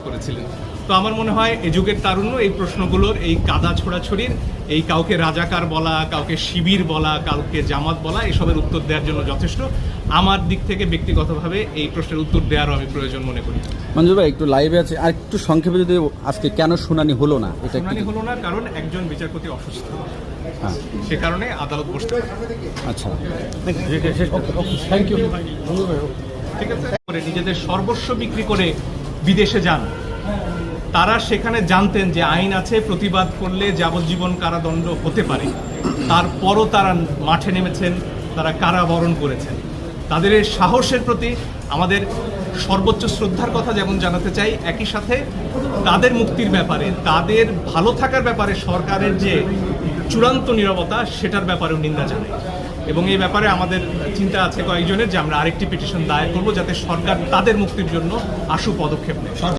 করেছিলেন। তো আমার মনে হয় এই যুগের তারুণ্য এই প্রশ্নগুলোর, এই কাদা ছোড়াছড়ির, এই কাউকে রাজাকার বলা, কাউকে শিবির বলা, কাউকে জামাত বলা, এসবের উত্তর দেওয়ার জন্য যথেষ্ট। আমার দিক থেকে ব্যক্তিগতভাবে এই প্রশ্নের উত্তর দেওয়ারও আমি প্রয়োজন মনে করি। মঞ্জুর ভাই একটু লাইভে আছে, আর একটু সংক্ষেপে যদি আজকে কেন শুনানি হলো না, এটা শুনানি হলো না কারণ একজন বিচারপতি অসুস্থ, সে কারণে আদালত বসতে। আচ্ছা, থ্যাংক ইউ। ঠিক আছে, নিজেদের সর্বস্ব বিক্রি করে বিদেশে যান। তারা সেখানে জানতেন যে আইন আছে, প্রতিবাদ করলে যাবজ্জীবন কারাদণ্ড হতে পারে, তারপরও তারা মাঠে নেমেছেন, তারা কারাবরণ করেছেন। তাদের এই সাহসের প্রতি আমাদের সর্বোচ্চ শ্রদ্ধার কথা যেমন জানাতে চাই, একই সাথে তাদের মুক্তির ব্যাপারে, তাদের ভালো থাকার ব্যাপারে সরকারের যে চূড়ান্ত নীরবতা, সেটার ব্যাপারেও নিন্দা জানাই। এবং এই ব্যাপারে আমাদের চিন্তা আছে কয়েকজনের যে আমরা আরেকটি পিটিশন দায়ের করব যাতে সরকার তাদের মুক্তির জন্য আশু পদক্ষেপ নেয়।